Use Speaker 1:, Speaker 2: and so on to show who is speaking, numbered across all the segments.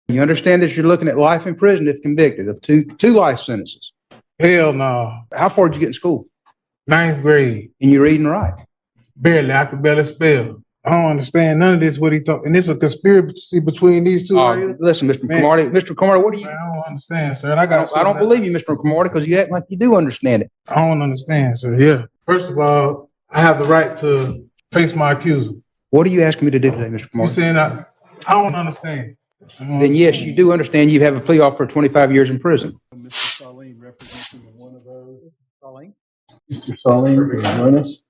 Speaker 1: You understand that you're looking at life in prison if convicted of two life sentences.
Speaker 2: Hell no.
Speaker 1: How far did you get in school?
Speaker 2: 9th grade.
Speaker 1: And you read and write?
Speaker 2: Barely. I could barely spell. I don't understand none of this, what he thought. And it's a conspiracy between these two right here.
Speaker 1: Listen, Mr. Cromartie. Mr. Cromartie, what do you...
Speaker 2: Man, I don't understand, sir.
Speaker 1: I don't believe you, Mr. Cromartie, because you act like you do understand it.
Speaker 2: I don't understand, sir. Yeah. First of all, I have the right to face my accuser.
Speaker 1: What are you asking me to do today, Mr.
Speaker 2: You
Speaker 1: Cromartie?
Speaker 2: saying I don't understand.
Speaker 1: Then yes, you do understand you have a plea offer for 25 years in prison.
Speaker 3: Mr. Salim representing one of those.
Speaker 1: Salim?
Speaker 3: Mr. Salim, can you join us?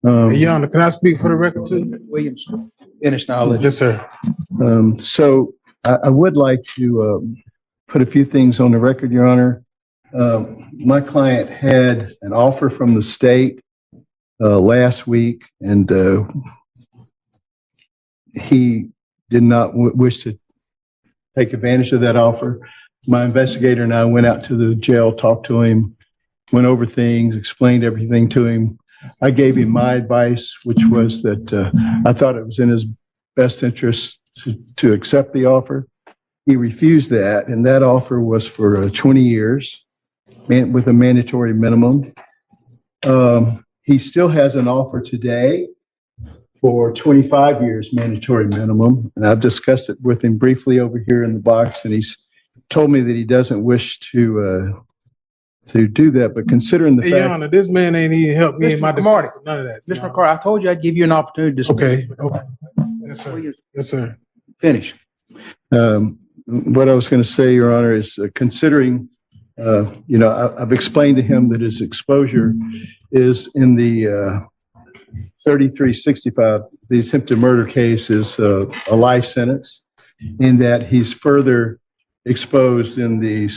Speaker 2: Hey, Your Honor, can I speak for the record too?
Speaker 1: Williams, finish knowledge.
Speaker 2: Yes, sir.
Speaker 3: So I would like to put a few things on the record, Your Honor. My client had an offer from the state last week, and he did not wish to take advantage of that offer. My investigator and I went out to the jail, talked to him, went over things, explained everything to him. I gave him my advice, which was that I thought it was in his best interest to accept the offer. He refused that, and that offer was for 20 years with a mandatory minimum. He still has an offer today for 25 years mandatory minimum, and I've discussed it with him briefly over here in the box, and he's told me that he doesn't wish to do that, but considering the fact...
Speaker 2: Your Honor, this man ain't even helped me in my defense. None of that.
Speaker 1: Mr. McCarty, I told you I'd give you an opportunity to speak.
Speaker 2: Okay. Yes, sir. Yes, sir.
Speaker 1: Finish.
Speaker 3: What I was going to say, Your Honor, is considering, I've explained to him that his exposure is in the 3365, the attempted murder case is a life sentence, in that he's further exposed in the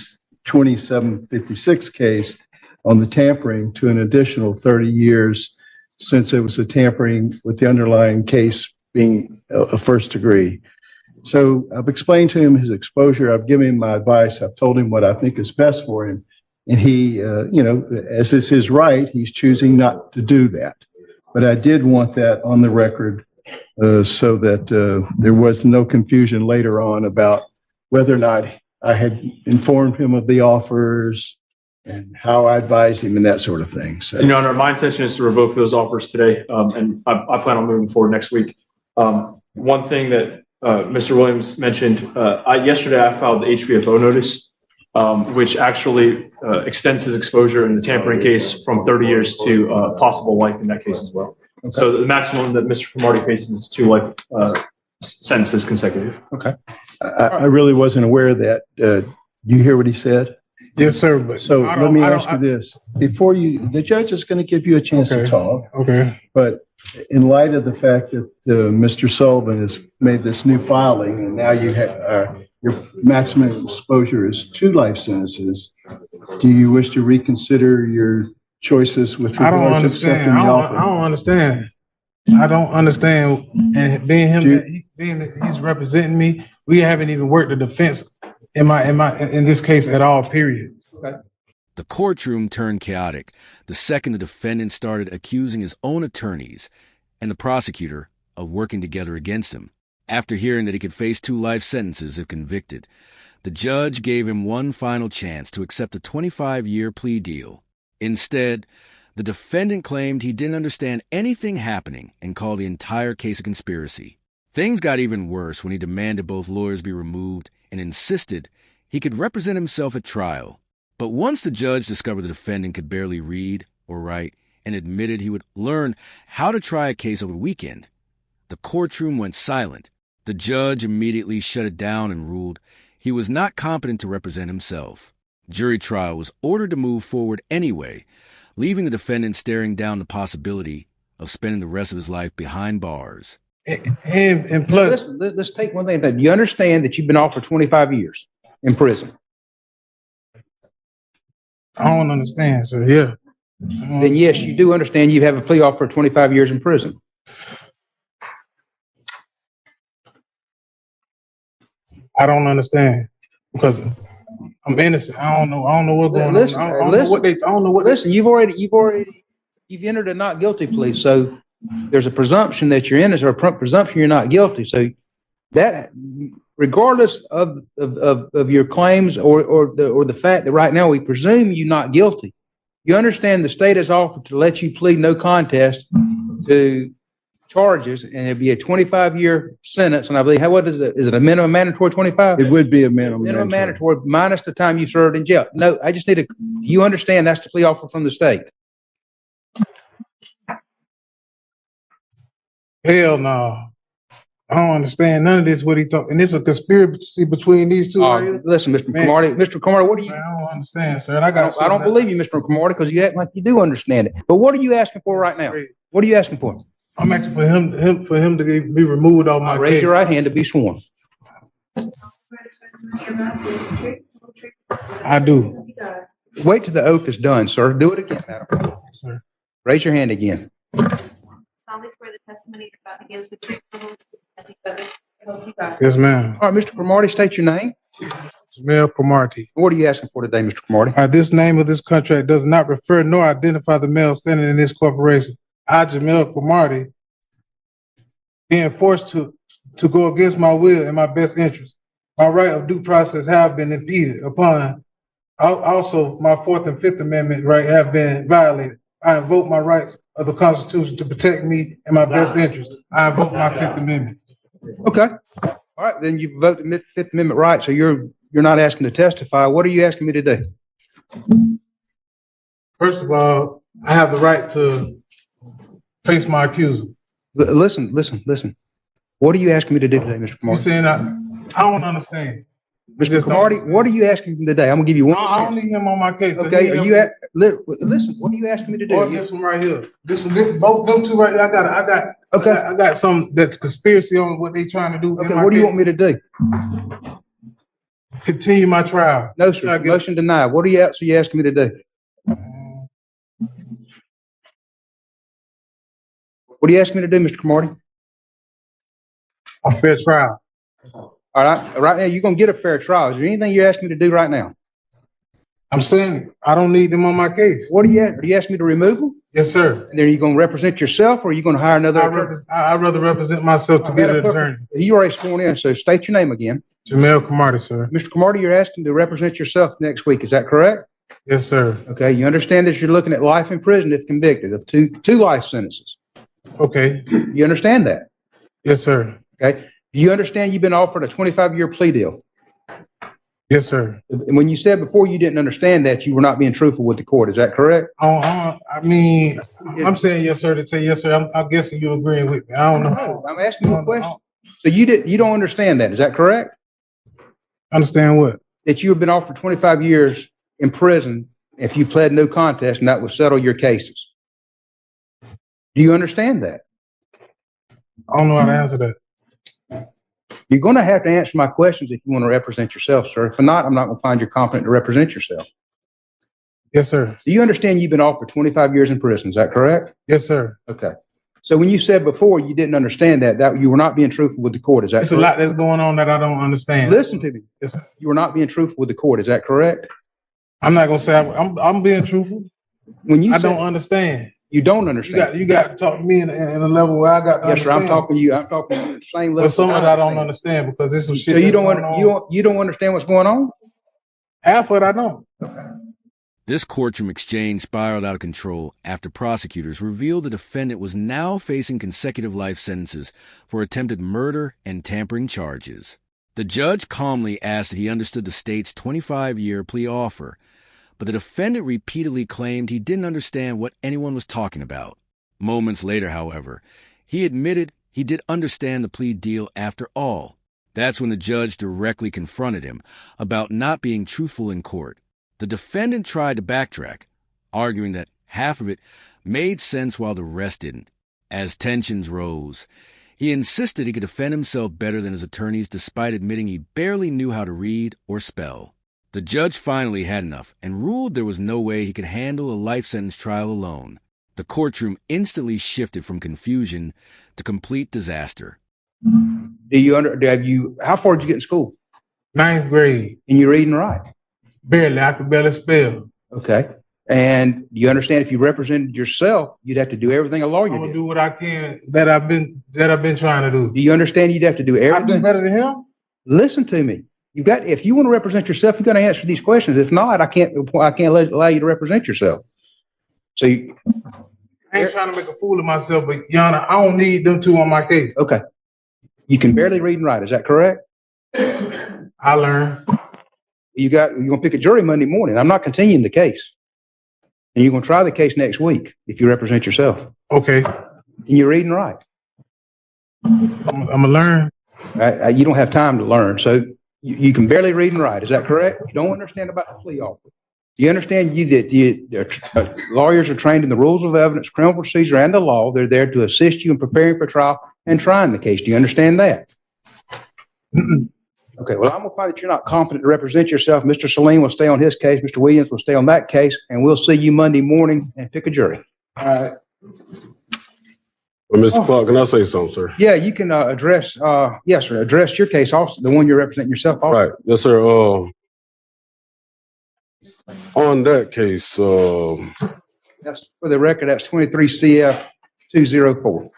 Speaker 3: 2756 case on the tampering to an additional 30 years, since it was a tampering with the underlying case being a first degree. So I've explained to him his exposure. I've given him my advice. I've told him what I think is best for him. And he, as is his right, he's choosing not to do that. But I did want that on the record so that there was no confusion later on about whether or not I had informed him of the offers and how I advised him and that sort of thing. So,
Speaker 4: Your Honor, my intention is to revoke those offers today, and I plan on moving forward next week. One thing that Mr. Williams mentioned, yesterday I filed the HBFO notice, which actually extends his exposure in the tampering case from 30 years to possible life in that case as well. Okay. So the maximum that Mr. Cromartie faces is 2 life sentences consecutive.
Speaker 1: Okay.
Speaker 3: I really wasn't aware of that. You hear what he said?
Speaker 2: Yes, sir. But
Speaker 3: so let me ask you this. Before the judge is going to give you a chance to talk.
Speaker 2: Okay.
Speaker 3: But in light of the fact that Mr. Sullivan has made this new filing, and now you have your maximum exposure is 2 life sentences, do you wish to reconsider your choices with regard to accepting the offer?
Speaker 2: I don't understand. I don't understand. And being him, being that he's representing me, we haven't even worked the defense in this case at all, period.
Speaker 1: Okay.
Speaker 5: The courtroom turned chaotic the second the defendant started accusing his own attorneys and the prosecutor of working together against him. After hearing that he could face 2 life sentences if convicted, the judge gave him one final chance to accept a 25-year plea deal. Instead, the defendant claimed he didn't understand anything happening and called the entire case a conspiracy. Things got even worse when he demanded both lawyers be removed and insisted he could represent himself at trial. But once the judge discovered the defendant could barely read or write and admitted he would learn how to try a case over the weekend, the courtroom went silent. The judge immediately shut it down and ruled he was not competent to represent himself. Jury trial was ordered to move forward anyway, leaving the defendant staring down the possibility of spending the rest of his life behind bars.
Speaker 2: And plus,
Speaker 1: let's take one thing. Do you understand that you've been off for 25 years in prison?
Speaker 2: I don't understand, sir. Yeah.
Speaker 1: Then yes, you do understand you have a plea offer for 25 years in prison.
Speaker 2: I don't understand because I'm innocent. I don't know what's going on. I don't know what.
Speaker 1: Listen, you've entered a not guilty plea, so there's a presumption that you're innocent or a presumption you're not guilty. So that regardless of your claims or the fact that right now we presume you not guilty, you understand the state has offered to let you plead no contest to charges, and it'd be a 25-year sentence. And I believe, what is it? Is it a minimum mandatory 25?
Speaker 3: It would be a minimum.
Speaker 1: Minimum mandatory minus the time you served in jail. No, I just need to, you understand that's the plea offer from the state.
Speaker 2: Hell no. I don't understand none of this, what he thought. And it's a conspiracy between these two right here.
Speaker 1: Listen, Mr.
Speaker 2: Man.
Speaker 1: Cromartie, Mr. Cromartie, what do you,
Speaker 2: Man, I don't understand, sir. And
Speaker 1: I don't believe you, Mr. Cromartie, because you act like you do understand it. But what are you asking for right now? What are you asking for?
Speaker 2: I'm asking for him to be removed off my
Speaker 1: Raise
Speaker 2: case.
Speaker 1: your right hand to be sworn.
Speaker 2: I do.
Speaker 1: Wait till the oath is done, sir. Do it again, madam.
Speaker 2: Sir.
Speaker 1: Raise your hand again.
Speaker 6: Solemnly swear the testimony you're about to give is the truth.
Speaker 2: Yes, ma'am.
Speaker 1: All right, Mr. Cromartie, state your name.
Speaker 2: Jamel Cromartie.
Speaker 1: What are you asking for today, Mr. Cromartie?
Speaker 2: This name of this contract does not refer nor identify the male standing in this corporation. I, Jamel Cromartie, being forced to go against my will and my best interest. My right of due process have been impeded upon. Also, my Fourth and Fifth Amendment right have been violated. I invoke my rights of the Constitution to protect me and my best interest. I invoke my Fifth Amendment.
Speaker 1: Okay. All right, then you vote the Fifth Amendment right, so you're not asking to testify. What are you asking me to do?
Speaker 2: First of all, I have the right to face my accuser.
Speaker 1: Listen. What are you asking me to do today, Mr.
Speaker 2: You
Speaker 1: Cromartie?
Speaker 2: saying I don't understand.
Speaker 1: Mr. Cromartie, what are you asking me today? I'm gonna give you one.
Speaker 2: I don't need him on my case.
Speaker 1: Okay, listen, what are you asking me to do?
Speaker 2: Or this one right here. This one, both them two right there. I got some that's conspiracy on what they trying to do.
Speaker 1: Okay, what do you want me to do?
Speaker 2: Continue my trial.
Speaker 1: No, sir. Motion denied. What are you asking me to do? What are you asking me to do, Mr. Cromartie?
Speaker 2: A fair trial.
Speaker 1: All right, right now, you're gonna get a fair trial. Is there anything you're asking me to do right now?
Speaker 2: I'm saying I don't need them on my case.
Speaker 1: What are you asking me to remove them?
Speaker 2: Yes, sir.
Speaker 1: And then are you gonna represent yourself, or are you gonna hire another attorney?
Speaker 2: I'd rather represent myself to be the attorney.
Speaker 1: You already sworn in, so state your name again.
Speaker 2: Jamel Cromartie, sir.
Speaker 1: Mr. Cromartie, you're asking to represent yourself next week. Is that correct?
Speaker 2: Yes, sir.
Speaker 1: Okay, you understand that you're looking at life in prison if convicted of two life sentences.
Speaker 2: Okay.
Speaker 1: You understand that?
Speaker 2: Yes, sir.
Speaker 1: Okay. Do you understand you've been offered a 25-year plea deal?
Speaker 2: Yes, sir.
Speaker 1: And when you said before you didn't understand that, you were not being truthful with the court. Is that correct?
Speaker 2: I mean, I'm saying yes, sir, to say yes, sir. I'm guessing you're agreeing with me. I don't know.
Speaker 1: No, I'm asking you a question. So you don't understand that. Is that correct?
Speaker 2: Understand what?
Speaker 1: That you have been offered 25 years in prison if you pled no contest, and that will settle your cases. Do you understand that?
Speaker 2: I don't know how to answer that.
Speaker 1: You're going to have to answer my questions if you want to represent yourself, sir. If not, I'm not going to find you competent to represent yourself.
Speaker 2: Yes, sir.
Speaker 1: Do you understand you've been offered 25 years in prison? Is that correct?
Speaker 2: Yes, sir.
Speaker 1: Okay. So when you said before you didn't understand that you were not being truthful with the court, is that
Speaker 2: It's
Speaker 1: correct?
Speaker 2: a lot that's going on that I don't understand.
Speaker 1: Listen to me.
Speaker 2: Yes, sir.
Speaker 1: You were not being truthful with the court. Is that correct?
Speaker 2: I'm not gonna say I'm being truthful.
Speaker 1: When you
Speaker 2: I
Speaker 1: said,
Speaker 2: don't understand.
Speaker 1: you don't understand.
Speaker 2: You got to talk to me in a level where I got to
Speaker 1: Yes, sir.
Speaker 2: understand.
Speaker 1: I'm talking to you the same level.
Speaker 2: But some of it I don't understand because there's some shit.
Speaker 1: So you
Speaker 2: that's going on.
Speaker 1: you don't understand what's going on?
Speaker 2: Half of it I don't.
Speaker 5: This courtroom exchange spiraled out of control after prosecutors revealed the defendant was now facing consecutive life sentences for attempted murder and tampering charges. The judge calmly asked if he understood the state's 25-year plea offer, but the defendant repeatedly claimed he didn't understand what anyone was talking about. Moments later, however, he admitted he did understand the plea deal after all. That's when the judge directly confronted him about not being truthful in court. The defendant tried to backtrack, arguing that half of it made sense while the rest didn't. As tensions rose, he insisted he could defend himself better than his attorneys despite admitting he barely knew how to read or spell. The judge finally had enough and ruled there was no way he could handle a life sentence trial alone. The courtroom instantly shifted from confusion to complete disaster.
Speaker 1: How far did you get in school?
Speaker 2: 9th grade.
Speaker 1: And you read and write?
Speaker 2: Barely. I could barely spell.
Speaker 1: Okay. And do you understand if you represented yourself, you'd have to do everything a lawyer
Speaker 2: I'm gonna
Speaker 1: did?
Speaker 2: do what I can that I've been trying to do.
Speaker 1: Do you understand you'd have to do
Speaker 2: I do
Speaker 1: everything?
Speaker 2: better than him.
Speaker 1: Listen to me. If you want to represent yourself, you got to answer these questions. If not, I can't allow you to represent yourself. So
Speaker 2: I ain't trying to make a fool of myself, but Your Honor, I don't need them two on my case.
Speaker 1: okay. You can barely read and write. Is that correct?
Speaker 2: I learned.
Speaker 1: You're going to pick a jury Monday morning. I'm not continuing the case. And you're going to try the case next week if you represent yourself.
Speaker 2: Okay.
Speaker 1: And you read and write.
Speaker 2: I'm gonna learn.
Speaker 1: You don't have time to learn. So you can barely read and write. Is that correct? You don't understand about the plea offer. You understand that lawyers are trained in the rules of evidence, criminal procedure, and the law. They're there to assist you in preparing for trial and trying the case. Do you understand that? Okay, well, I'm going to find that you're not competent to represent yourself. Mr. Salim will stay on his case. Mr. Williams will stay on that case, and we'll see you Monday morning and pick a jury. All right.
Speaker 7: Well, Mr. Clark, can I say something, sir?
Speaker 1: Yeah, you can address your case also, the one you're representing yourself also.
Speaker 7: Right. Yes, sir. On that case,
Speaker 1: That's for the record, that's 23 CF 204.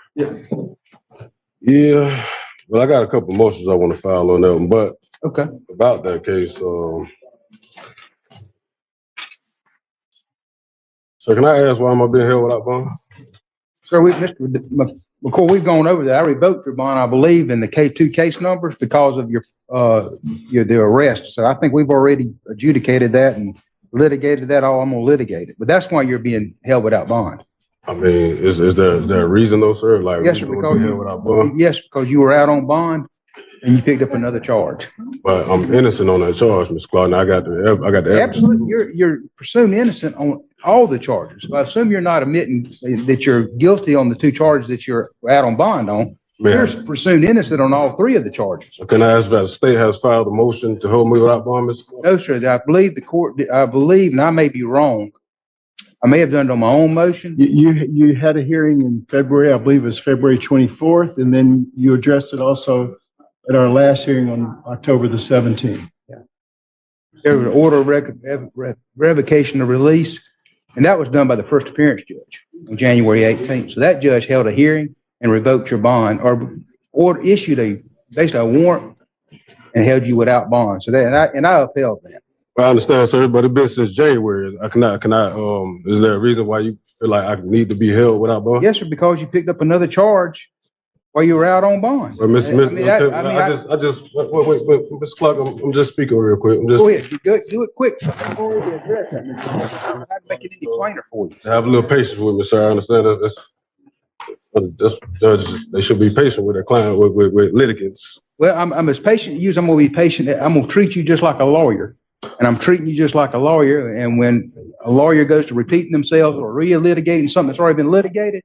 Speaker 7: yeah, well, I got a couple motions I want to file on that one, but
Speaker 1: Okay.
Speaker 7: about that case, so can I ask why am I being held without bond?
Speaker 1: Sir, Mr. McCoy, we've gone over that. I revoked your bond, I believe, in the K2 case numbers because of the arrest. So I think we've already adjudicated that and litigated that. I'm gonna litigate it, but that's why you're being held without bond.
Speaker 7: I mean, is there a reason though, sir? Like,
Speaker 1: Yes, sir,
Speaker 7: reason to be held without bond?
Speaker 1: yes, because you were out on bond and you picked up another charge.
Speaker 7: But I'm innocent on that charge, Mr. Clark. And I got the evidence.
Speaker 1: Absolutely, you're presumed innocent on all the charges. So I assume you're not admitting that you're guilty on the two charges that you're out on bond on. You're presumed innocent on all three of the charges.
Speaker 7: Can I ask if the state has filed a motion to hold me without bond, Mr. Clark?
Speaker 1: No, sir. I believe the court. I believe, and I may be wrong. I may have done it on my own motion.
Speaker 3: You had a hearing in February, I believe it was February 24th, and then you addressed it also at our last hearing on October the 17th.
Speaker 1: There was an order of revocation of release, and that was done by the first appearance judge on January 18th. So that judge held a hearing and revoked your bond, or issued basically a warrant and held you without bond. So that and I upheld that.
Speaker 7: I understand, sir, but it's been since January. Is there a reason why you feel like I need to be held without bond?
Speaker 1: Yes, sir, because you picked up another charge while you were out on bond.
Speaker 7: Well, Mr. Mr. Clark, I'm just speaking real quick.
Speaker 1: Go ahead, do it quick. I'm already addressed that, Mr. Clark. I'm not making it any plainer for you.
Speaker 7: Have a little patience with me, sir. I understand that's judges. They should be patient with their client, with litigants.
Speaker 1: Well, I'm as patient as I'm going to be patient. I'm going to treat you just like a lawyer. And I'm treating you just like a lawyer. And when a lawyer goes to repeating themselves or re-litigating something that's already been litigated,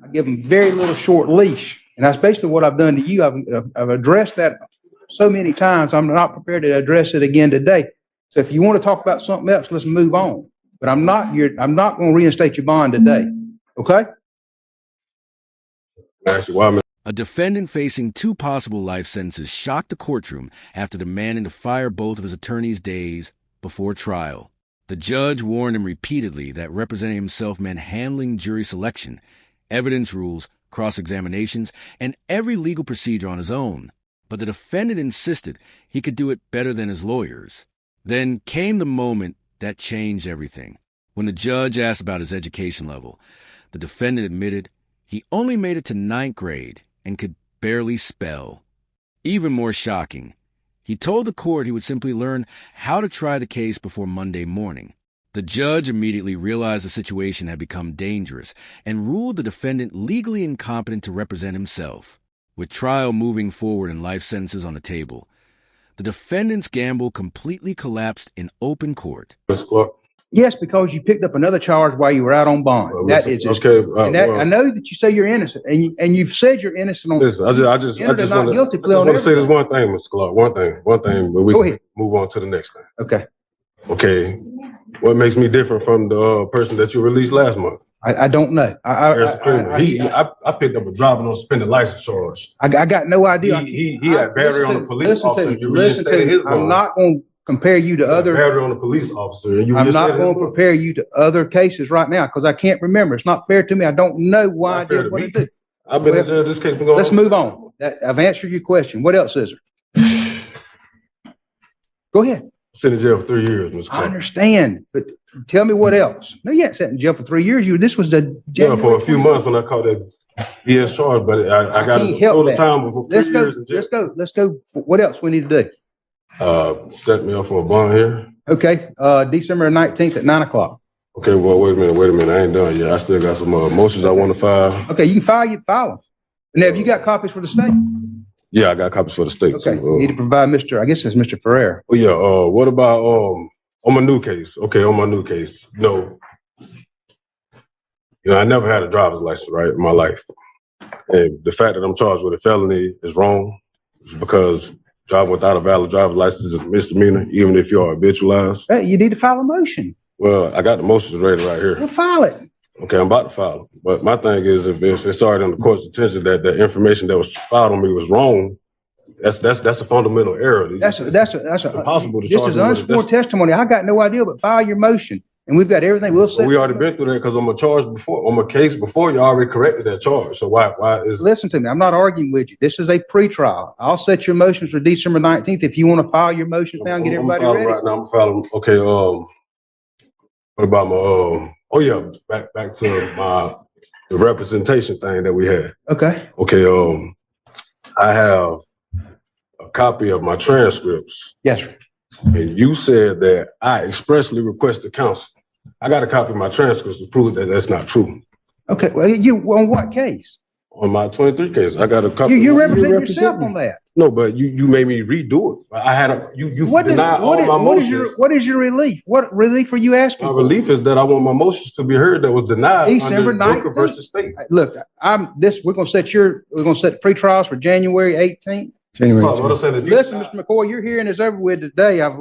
Speaker 1: I give them very little short leash. And that's basically what I've done to you. I've addressed that so many times. I'm not prepared to address it again today. So if you want to talk about something else, let's move on. But I'm not going to reinstate your bond today. Okay?
Speaker 5: A defendant facing 2 possible life sentences shocked the courtroom after demanding to fire both of his attorneys days before trial. The judge warned him repeatedly that representing himself meant handling jury selection, evidence rules, cross-examinations, and every legal procedure on his own. But the defendant insisted he could do it better than his lawyers. Then came the moment that changed everything. When the judge asked about his education level, the defendant admitted he only made it to 9th grade and could barely spell. Even more shocking, he told the court he would simply learn how to try the case before Monday morning. The judge immediately realized the situation had become dangerous and ruled the defendant legally incompetent to represent himself. With trial moving forward and life sentences on the table, the defendant's gamble completely collapsed in open court.
Speaker 7: Mr. Clark?
Speaker 1: Yes, because you picked up another charge while you were out on bond.
Speaker 7: Well,
Speaker 1: that is just,
Speaker 7: okay.
Speaker 1: I know that you say you're innocent, and you've said you're innocent on.
Speaker 7: Listen, I just want to say this one thing, Mr. Clark. One thing, but we can move on to the next thing. Okay. What makes me different from the person that you released last month?
Speaker 1: I don't know.
Speaker 7: I picked up a driving on suspended license charge.
Speaker 1: I got no idea.
Speaker 7: He had battery on the police officer.
Speaker 1: Listen to me. I'm not going to compare you to other.
Speaker 7: Battery on the police officer.
Speaker 1: I'm not going to compare you to other cases right now because I can't remember. It's not fair to me. I don't know why I did what I did.
Speaker 7: I've been in jail. This case been going on.
Speaker 1: Let's move on. I've answered your question. What else is there? Go ahead.
Speaker 7: Sitting in jail for 3 years, Mr.
Speaker 1: I
Speaker 7: Clark.
Speaker 1: understand, but tell me what else. No, you ain't sat in jail for 3 years. This was the
Speaker 7: Yeah, for a few months when I caught that BS charge, but I got
Speaker 1: can't help
Speaker 7: total
Speaker 1: that.
Speaker 7: time before 3 years in jail.
Speaker 1: Let's go. What else we need to do?
Speaker 7: Set me up for a bond here.
Speaker 1: Okay, December 19th at 9 o'clock.
Speaker 7: Okay, well, wait a minute. I ain't done yet. I still got some motions I want to file.
Speaker 1: Okay, you can file them. Now, have you got copies for the state?
Speaker 7: Yeah, I got copies for the state.
Speaker 1: Okay,
Speaker 7: too.
Speaker 1: you need to provide I guess it's Mr. Ferrer.
Speaker 7: Oh yeah. What about on my new case? Okay, on my new case. No. I never had a driver's license, right, in my life. And the fact that I'm charged with a felony is wrong. It's because driving without a valid driver's license is a misdemeanor, even if you're habitualized.
Speaker 1: Hey, you need to file a motion.
Speaker 7: Well, I got the motions ready right here.
Speaker 1: We'll file it.
Speaker 7: Okay, I'm about to file it. But my thing is, if it's already on the court's attention that the information that was filed on me was wrong, that's a fundamental error.
Speaker 1: That's
Speaker 7: impossible to
Speaker 1: this
Speaker 7: charge
Speaker 1: is
Speaker 7: me with
Speaker 1: unsworn testimony. I got no idea, but file your motion, and we've got everything. We'll set.
Speaker 7: We already been through that because I'm a charge before. I'm a case before. You already corrected that charge. So why is?
Speaker 1: Listen to me. I'm not arguing with you. This is a pretrial. I'll set your motions for December 19th. If you want to file your motions now and get everybody ready.
Speaker 7: Right now, I'm filing. Okay. What about my? Oh yeah, back to the representation thing that we had.
Speaker 1: Okay.
Speaker 7: Okay. I have a copy of my transcripts.
Speaker 1: Yes, sir.
Speaker 7: And you said that I expressly requested counsel. I got a copy of my transcripts to prove that that's not true.
Speaker 1: Okay. Well, you on what case?
Speaker 7: On my 23 case, I got a copy.
Speaker 1: You represent yourself on that.
Speaker 7: No, but you made me redo it. I had you denied all my motions.
Speaker 1: What is your relief? What relief are you asking?
Speaker 7: My relief is that I want my motions to be heard that was denied.
Speaker 1: December
Speaker 7: under
Speaker 1: 19th.
Speaker 7: Booker versus State.
Speaker 1: Look, we're gonna set the pre-trials for January 18th. Listen, Mr. McCoy, you're hearing this over with today. I've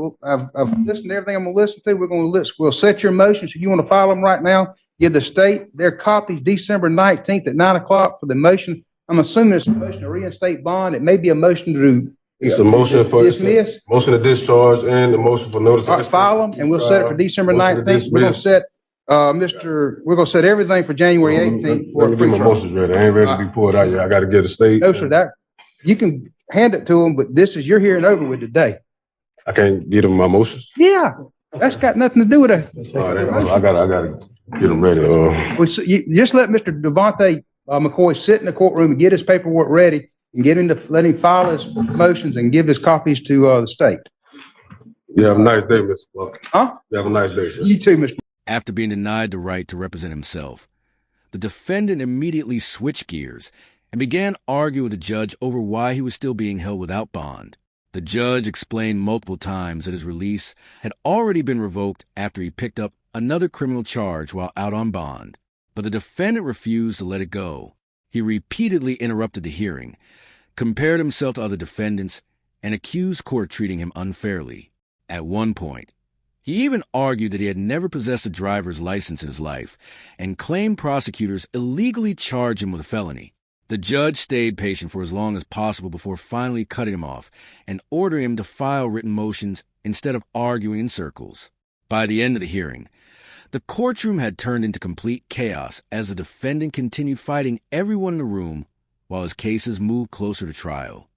Speaker 1: listened to everything I'm gonna listen to. We'll set your motions. If you want to file them right now, give the state their copies December 19th at 9 o'clock for the motion. I'm assuming it's a motion to reinstate bond. It may be a motion to
Speaker 7: It's a motion for
Speaker 1: dismiss.
Speaker 7: Motion to discharge and the motion for notice.
Speaker 1: All right, file them, and we'll set it for December 19th. We're gonna set we're gonna set everything for January 18th.
Speaker 7: Let me get my motions ready. I ain't ready to be pulled out yet. I got to get a state.
Speaker 1: No, sir. That you can hand it to them, but you're hearing over with today.
Speaker 7: I can't get them my motions.
Speaker 1: Yeah, that's got nothing to do with it.
Speaker 7: All right, I gotta get them ready.
Speaker 1: You just let Mr. Devontae McCoy sit in the courtroom and get his paperwork ready and let him file his motions and give his copies to the state.
Speaker 7: You have a nice day, Mr. Clark.
Speaker 1: Huh?
Speaker 7: You have a nice day, sir.
Speaker 1: You too, Mr.
Speaker 5: After being denied the right to represent himself, the defendant immediately switched gears and began arguing with the judge over why he was still being held without bond. The judge explained multiple times that his release had already been revoked after he picked up another criminal charge while out on bond. But the defendant refused to let it go. He repeatedly interrupted the hearing, compared himself to other defendants, and accused court treating him unfairly. At one point, he even argued that he had never possessed a driver's license in his life and claimed prosecutors illegally charged him with a felony. The judge stayed patient for as long as possible before finally cutting him off and ordering him to file written motions instead of arguing in circles. By the end of the hearing, the courtroom had turned into complete chaos as the defendant continued fighting everyone in the room while his cases moved closer to trial.